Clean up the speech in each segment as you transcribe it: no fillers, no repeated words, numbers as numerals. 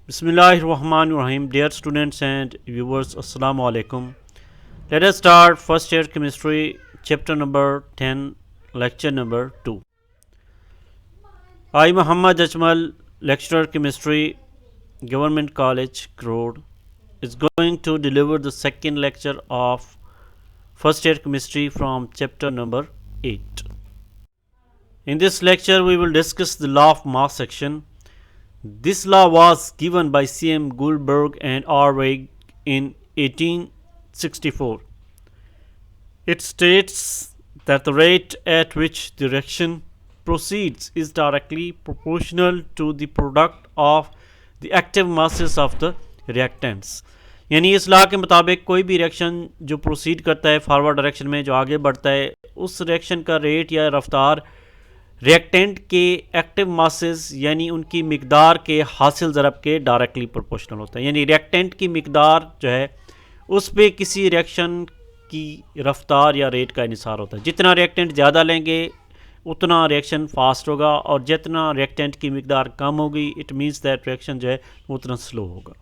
Bismillahirrahmanirrahim. Dear students and viewers, Assalamu alaikum. Let us start first year chemistry, chapter number 10, lecture number 2. I, Muhammad Ajmal, lecturer chemistry, Government College, Crode, is going to deliver the second lecture of first year chemistry from chapter number 8. In this lecture, we will discuss the law of mass section. This law was given by C.M. Goldberg and R. Weig in 1864. It states that the rate at which the reaction proceeds is directly proportional to the product of the active masses of the reactants. यानी इस law के मुताबिक कोई भी reaction जो proceed करता है forward direction में, जो आगे बढ़ता है, उस रिएक्शन का रेट या रफ्तार रिएक्टेंट के एक्टिव मासेस यानी उनकी मिकदार के हासिल ज़रब के डायरेक्टली प्रोपोर्शनल होता है। यानी रिएक्टेंट की मिकदार जो है उस पर किसी रिएक्शन की रफ्तार या रेट का इन्हिसार होता है। जितना रिएक्टेंट ज़्यादा लेंगे उतना रिएक्शन फास्ट होगा, और जितना रिएक्टेंट की मिकदार कम होगी इट मीन्स दैट रिएक्शन जो है उतना स्लो होगा।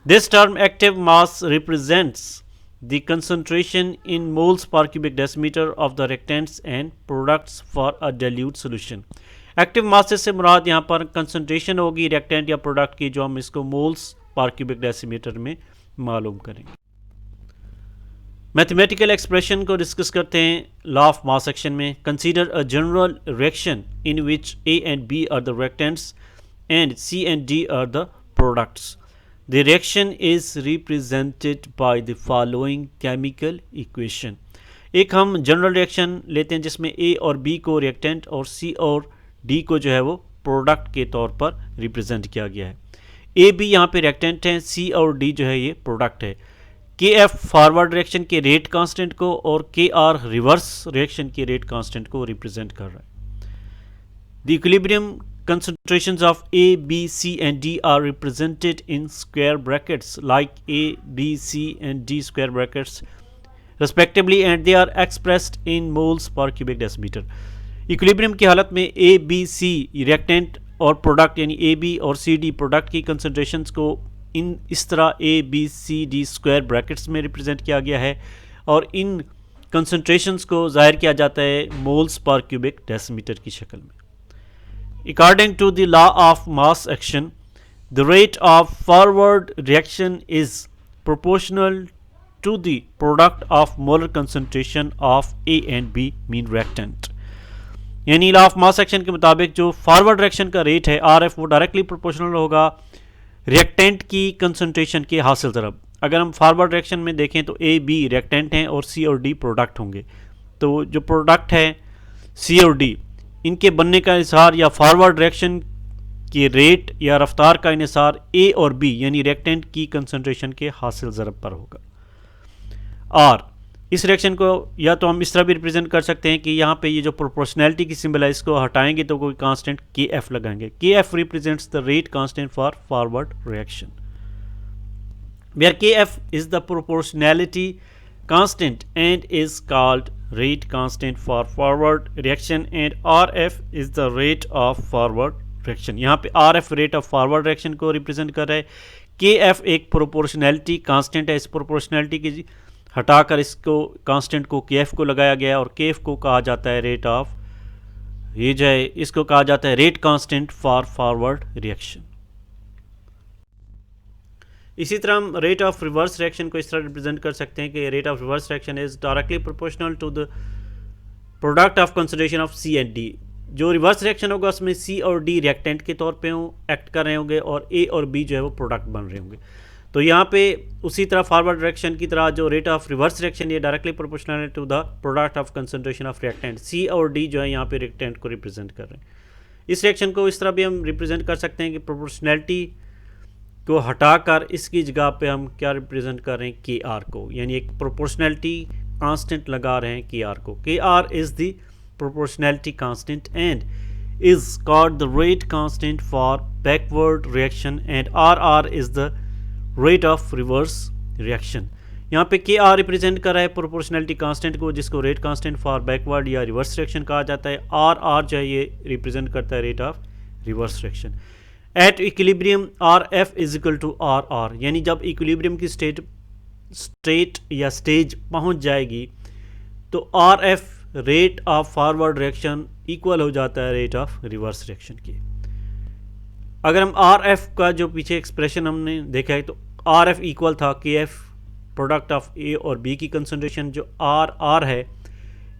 This term active mass represents the concentration in moles per cubic decimeter of the reactants and products for a dilute solution. Active masses से मुराद यहाँ पर कंसनट्रेशन होगी रिएक्टेंट या प्रोडक्ट की, जो हम इसको मोल्स पर क्यूबिक डेसीमीटर में मालूम करेंगे। मैथमेटिकल एक्सप्रेशन को डिस्कस करते हैं लॉ ऑफ मास सेक्शन में। Consider a general reaction in which A and B are the reactants and C and D are the products. The reaction is represented by the following chemical equation. एक हम general reaction लेते हैं जिसमें A और B को reactant और C और D को जो है वो प्रोडक्ट के तौर पर रिप्रेजेंट किया गया है। A B यहाँ पे रिएक्टेंट हैं, C और D जो है ये प्रोडक्ट है। KF फॉरवर्ड रिएक्शन के रेट कांस्टेंट को और KR रिवर्स रिएक्शन के रेट कांस्टेंट को रिप्रेजेंट कर रहा है। The equilibrium concentrations of A, B, C and D are represented in square brackets like A, B, C and D square brackets respectively, and they are expressed in moles per cubic decimeter. Equilibrium की हालत में A, B, C reactant और product यानी A, B और C, D product की कंसनट्रेशंस को इस तरह A, B, C, D square brackets में रिप्रेजेंट किया गया है, और इन कंसनट्रेशंस को ज़ाहिर किया जाता है मोल्स पर क्यूबिक डेसीमीटर की शक्ल में। According to the law of mass action, the rate of forward reaction is proportional to the product of molar concentration of A and B mean reactant. यानी लॉ ऑफ मास एक्शन के मुताबिक जो forward reaction का rate है RF वो directly proportional होगा reactant की concentration के हासिल तरफ। अगर हम फॉरवर्ड रिएक्शन में देखें तो A, B रिएक्टेंट हैं और C और D प्रोडक्ट होंगे, तो जो प्रोडक्ट है C और D इनके बनने का इन्हिसार या फॉरवर्ड रिएक्शन के रेट या रफ्तार का इन्हिसार ए और बी यानी रिएक्टेंट की कंसंट्रेशन के हासिल ज़रब पर होगा। और इस रिएक्शन को या तो हम इस तरह भी रिप्रेजेंट कर सकते हैं कि यहाँ पे ये जो प्रोपोर्शनैलिटी की सिंबल है इसको हटाएंगे तो कोई कांस्टेंट के एफ लगाएंगे। K F represents the rate constant for forward reaction, where K F is the proportionality constant and is called rate constant for forward reaction, and RF is the rate of forward reaction. यहाँ पे RF rate of forward reaction को represent कर रहा है। KF एक proportionality constant है, इस proportionality की हटाकर इसको constant को KF को लगाया गया है, और KF को कहा जाता है rate of, ये जो है इसको कहा जाता है rate constant for forward reaction. इसी तरह हम रेट ऑफ रिवर्स रिएक्शन को इस तरह रिप्रेजेंट कर सकते हैं कि rate of reverse reaction is directly proportional to the product of concentration of C and D. जो रिवर्स रिएक्शन होगा उसमें सी और डी रिएक्टेंट के तौर पे एक्ट कर रहे होंगे और ए और बी जो है वो प्रोडक्ट बन रहे होंगे। तो यहाँ पे उसी तरह फॉरवर्ड रिएक्शन की तरह जो रेट ऑफ रिवर्स रिएक्शन ये डायरेक्टली प्रोपोर्शनल है to the product of concentration of reactant. C और डी जो है यहाँ पे रिएक्टेंट को रिप्रेजेंट कर रहे हैं। इस रिएक्शन को इस तरह भी हम रिप्रेजेंट कर सकते हैं कि प्रोपोर्शनैलिटी को हटाकर इसकी जगह पे हम क्या रिप्रेजेंट कर रहे हैं के आर को, यानी एक प्रोपोर्शनैलिटी कांस्टेंट लगा रहे हैं के आर को। K R is the proportionality constant and is called the rate constant for backward reaction, and R R is the rate of reverse reaction. यहाँ पे के आर रिप्रेजेंट कर रहा है प्रोपोर्शनैलिटी कांस्टेंट को, जिसको रेट कांस्टेंट फॉर बैकवर्ड या reverse reaction कहा जाता है। आर आर जो है ये रिप्रेजेंट करता है rate of reverse reaction. At equilibrium R F is equal to R R, यानी जब इक्विलिब्रियम की स्टेट या स्टेज पहुंच जाएगी तो R F rate of forward reaction equal हो जाता है रेट ऑफ रिवर्स रिएक्शन के। अगर हम आर एफ का जो पीछे एक्सप्रेशन हमने देखा है तो आर एफ इक्वल था के एफ प्रोडक्ट ऑफ ए और बी की कंसंट्रेशन, जो आर आर है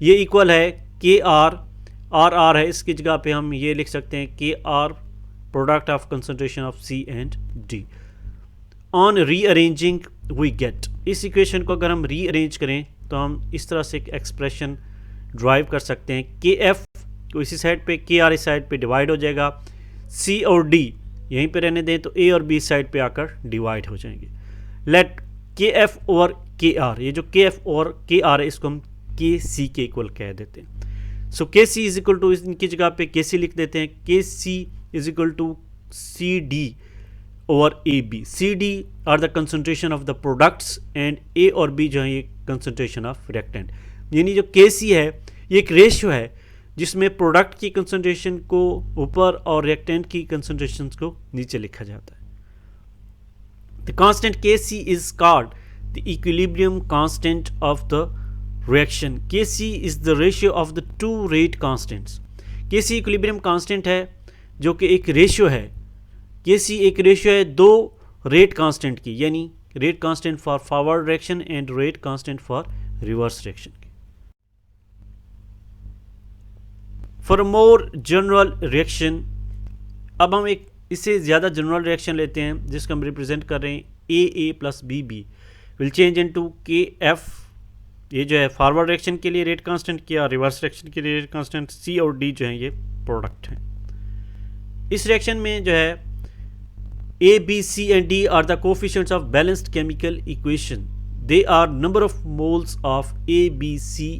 ये इक्वल है के आर आर है, इसकी जगह पे हम ये लिख सकते हैं K R product of concentration of C and D. On rearranging we get, इस इक्वेशन को अगर हम रीअरेंज करें तो हम इस तरह से एक एक्सप्रेशन ड्राइव कर सकते हैं। के एफ को इसी साइड पे, के आर इस साइड पे डिवाइड हो जाएगा, सी और डी यहीं पे रहने दें तो ए और बी साइड पे आकर डिवाइड हो जाएंगे। लेट के एफ ओवर के आर, ये जो के एफ और के आर है इसको हम के सी के इक्वल कह देते हैं। सो के सी इज इक्वल टू, इनकी जगह पे के सी लिख देते हैं, K C is equal to C D over A B. C D are the concentration of the products and A और बी जो है ये कंसंट्रेशन ऑफ रिएक्टेंट। यानी जो के सी है ये एक रेशियो है जिसमें प्रोडक्ट की कंसंट्रेशन को ऊपर और रिएक्टेंट की कंसंट्रेशन को नीचे लिखा जाता है। The constant Kc is called the equilibrium constant of the reaction. Kc is the ratio of the two rate constants. Kc equilibrium constant है जो कि एक रेशियो है। Kc एक रेशियो है दो रेट कांस्टेंट की, यानी rate constant for forward reaction and rate constant for reverse reaction की। फॉर मोर जनरल रिएक्शन, अब हम एक इससे ज़्यादा जनरल रिएक्शन लेते हैं जिसको हम रिप्रेजेंट कर रहे हैं A plus B B will change into K F. ये जो है फॉरवर्ड रिएक्शन के लिए रेट कांस्टेंट किया, रिवर्स रिएक्शन के लिए रेट कांस्टेंट, सी और डी जो है ये प्रोडक्ट हैं। इस रिएक्शन में जो है A B C and D are the coefficients of balanced chemical equation. They are number of moles of A B C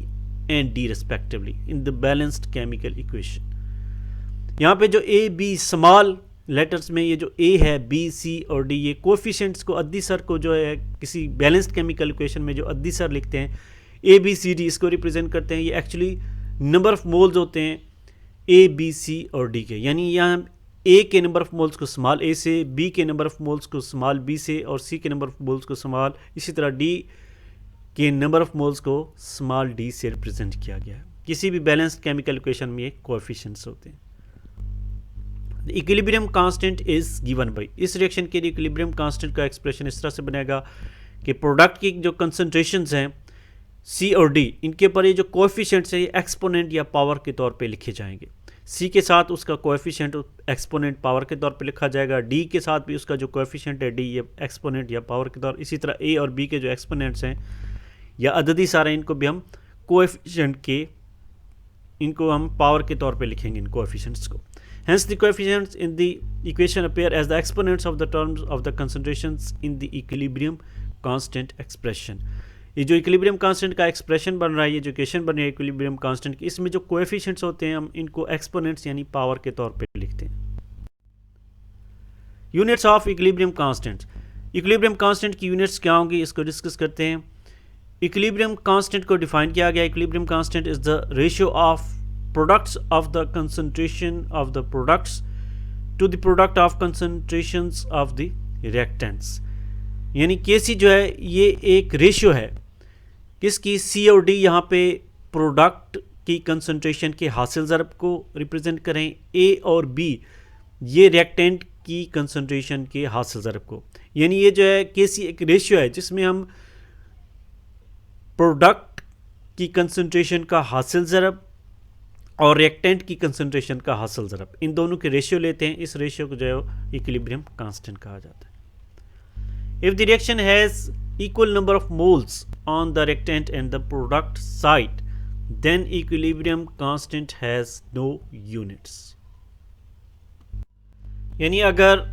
and D respectively in the balanced chemical equation. यहाँ पे जो A B small letters में ये जो ए है, B C और D, ये coefficients को अद्दीसर को जो है किसी बैलेंस्ड केमिकल इक्वेशन में जो अद्दीसर लिखते हैं ए बी सी डी, इसको रिप्रेजेंट करते हैं। ये एक्चुअली नंबर ऑफ मोल्स होते हैं ए बी सी और डी के, यानी यहाँ ए के नंबर ऑफ मोल्स को स्मॉल ए से, बी के नंबर ऑफ मोल्स को स्मॉल बी से और सी के नंबर ऑफ मोल्स को स्मॉल, इसी तरह डी के नंबर ऑफ मोल्स को स्मॉल डी से रिप्रेजेंट किया गया है। किसी भी बैलेंस्ड केमिकल इक्वेशन में ये कोएफिशिएंट्स होते हैं। The equilibrium constant is given by, इस रिएक्शन के लिए इक्विलिब्रियम कांस्टेंट का एक्सप्रेशन इस तरह से बनेगा कि प्रोडक्ट की जो कंसंट्रेशंस हैं सी और डी, इनके ऊपर ये जो कोएफिशिएंट्स हैं ये एक्सपोनेंट या पावर के तौर पे लिखे जाएंगे। सी के साथ उसका कोएफिशिएंट एक्सपोनेंट पावर के तौर पे लिखा जाएगा, डी के साथ भी उसका जो कोएफिशिएंट है डी ये एक्सपोनेंट या पावर के तौर, इसी तरह ए और बी के जो एक्सपोनेंट्स हैं या अददी सारे, इनको भी हम कोएफिशिएंट के, इनको हम पावर के तौर पे लिखेंगे इन कोएफिशिएंट्स को। Hence the coefficients in the equation appear as the exponents of the terms of the concentrations in the equilibrium constant expression। ये जो इक्विलिब्रियम कांस्टेंट का एक्सप्रेशन बन रहा है, ये जो इक्वेशन बन रही है इक्विलिब्रियम कांस्टेंट की, इसमें जो कोएफिशिएंट्स होते हैं हम इनको एक्सपोनेंट्स यानी पावर के तौर पे लिखते हैं। Units of equilibrium constant, equilibrium constant की यूनिट्स क्या होंगी इसको डिस्कस करते हैं। इक्विलिब्रियम कांस्टेंट को डिफाइन किया गया, equilibrium constant is the ratio of products of the concentration of the products to the product of concentrations of the reactants। यानी Kc जो है ये एक रेशियो है किसकी, C और D यहाँ पे प्रोडक्ट की कंसंट्रेशन के हासिल ज़रब को रिप्रेजेंट करें, A और B ये रिएक्टेंट की कंसंट्रेशन के हासिल ज़रब को। यानी ये जो है Kc एक रेशियो है जिसमें हम प्रोडक्ट की कंसंट्रेशन का हासिल ज़रब और रिएक्टेंट की कंसंट्रेशन का हासिल ज़रब, इन दोनों के रेशियो लेते हैं। इस रेशियो को जो है इक्विलिब्रियम कांस्टेंट कहा जाता है। If the reaction has equal number of moles on the reactant and the product side then equilibrium constant has no units. यानी अगर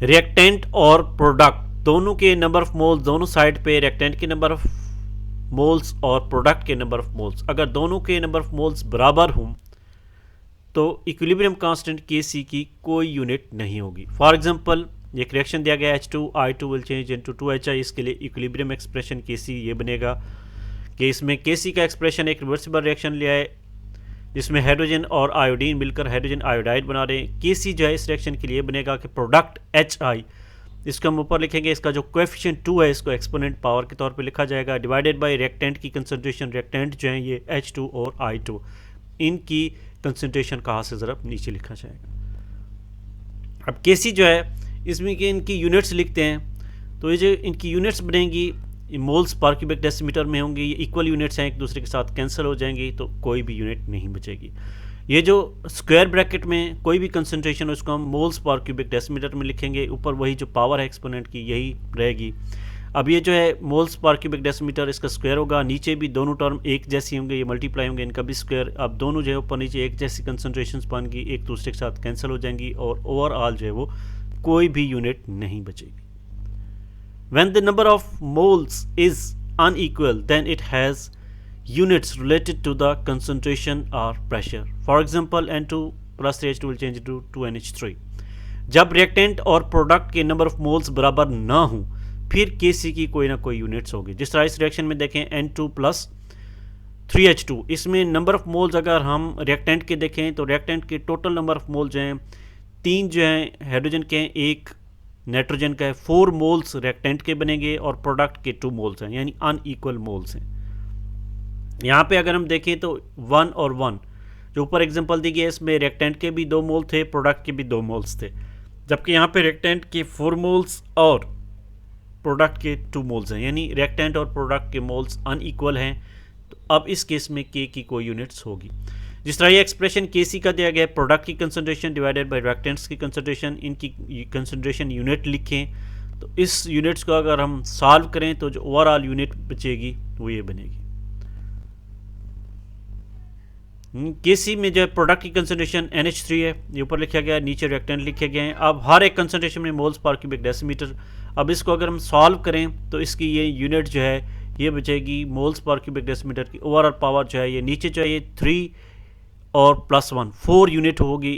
रिएक्टेंट और प्रोडक्ट दोनों के नंबर ऑफ मोल्स, दोनों साइड पे रिएक्टेंट के नंबर ऑफ मोल्स और product के नंबर ऑफ मोल्स, अगर दोनों के नंबर ऑफ मोल्स बराबर हों तो इक्विलिब्रियम कांस्टेंट Kc की कोई यूनिट नहीं होगी। फॉर एग्जांपल एक रिएक्शन दिया गया H2I2 will change into 2HI, इसके लिए इक्विलिब्रियम एक्सप्रेशन Kc ये बनेगा कि इसमें Kc का एक्सप्रेशन एक रिवर्सिबल रिएक्शन लिया है जिसमें हाइड्रोजन और आयोडीन मिलकर हाइड्रोजन आयोडाइड बना रहे हैं। Kc जो है इस रिएक्शन के लिए बनेगा कि प्रोडक्ट HI, इसको हम ऊपर लिखेंगे, इसका जो कोएफिशिएंट 2 है इसको एक्सपोनेंट पावर के तौर पे लिखा जाएगा, डिवाइडेड बाय रिएक्टेंट की कंसंट्रेशन। रिएक्टेंट जो है ये H2 और I2, इनकी कंसंट्रेशन कहाँ से ज़रा नीचे लिखा जाएगा। अब Kc जो है इसमें कि इनकी यूनिट्स लिखते हैं, तो ये जो इनकी यूनिट्स बनेंगी मोल्स पर क्यूबिक डेसीमीटर में होंगी, ये इक्वल यूनिट्स हैं, एक दूसरे के साथ कैंसिल हो जाएंगी, तो कोई भी यूनिट नहीं बचेगी। ये जो स्क्वायर ब्रैकेट में कोई भी कंसंट्रेशन हो इसको हम मोल्स पर क्यूबिक डेसीमीटर में लिखेंगे, ऊपर वही जो पावर है एक्सपोनेंट की यही रहेगी। अब ये जो है मोल्स पर क्यूबिक डेसीमीटर इसका स्क्वायर होगा, नीचे भी दोनों टर्म एक जैसी होंगे, ये मल्टीप्लाई होंगे, इनका भी स्क्वायर। अब दोनों जो है ऊपर नीचे एक जैसी कंसंट्रेशन बनेंगी, एक दूसरे के साथ कैंसिल हो जाएंगी और ओवरऑल जो है वो कोई भी यूनिट नहीं बचेगी। When the number of moles is unequal, then it has units related to the concentration or pressure. For example, N2 plus 3H2 will change to 2NH3. जब रिएक्टेंट और प्रोडक्ट के नंबर ऑफ मोल्स बराबर ना हो फिर Kc की कोई ना कोई यूनिट्स होगी। जिस तरह इस रिएक्शन में देखें N2 प्लस 3H2, इसमें नंबर ऑफ मोल्स अगर हम रिएक्टेंट के देखें तो रिएक्टेंट के टोटल नंबर ऑफ मोल्स जो हैं 3 जो हैं हाइड्रोजन के हैं, 1 नाइट्रोजन का है, 4 मोल्स रिएक्टेंट के बनेंगे और प्रोडक्ट के 2 मोल्स हैं, यानी अनइक्वल मोल्स हैं। यहाँ पे अगर हम देखें तो 1 और 1 जो ऊपर एग्जांपल दी गई है इसमें रिएक्टेंट के भी 2 मोल थे, प्रोडक्ट के भी 2 मोल्स थे, जबकि यहाँ पे रिएक्टेंट के 4 मोल्स और प्रोडक्ट के 2 मोल्स हैं, यानी रिएक्टेंट और प्रोडक्ट के मोल्स अनइक्वल हैं। तो अब इस केस में K की कोई यूनिट्स होगी। जिस तरह ये एक्सप्रेशन Kc का दिया गया है, प्रोडक्ट की कंसंट्रेशन डिवाइडेड बाय रिएक्टेंट्स की कंसंट्रेशन, इनकी कंसंट्रेशन यूनिट लिखें, तो इस यूनिट्स को अगर हम सॉल्व करें तो जो ओवरऑल यूनिट बचेगी वो ये बनेगी। Kc में जो है प्रोडक्ट की कंसंट्रेशन NH3 है, ये ऊपर लिखा गया है, नीचे रिएक्टेंट लिखे गए हैं। अब हर एक कंसंट्रेशन में मोल्स पर क्यूबिक डेसीमीटर, अब इसको अगर हम सॉल्व करें तो इसकी ये यूनिट जो है ये बचेगी मोल्स पर क्यूबिक डेसीमीटर की। ओवरऑल पावर जो है ये नीचे जो है ये 3 और +1 4 यूनिट होगी,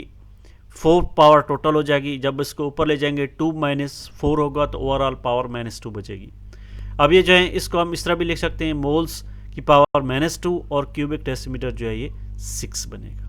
4 पावर टोटल हो जाएगी। जब इसको ऊपर ले जाएंगे 2 - 4 होगा तो ओवरऑल पावर -2 बचेगी। अब ये जो है इसको हम इस तरह भी लिख सकते हैं, मोल्स की पावर -2 और क्यूबिक डेसीमीटर जो है ये 6 बनेगा।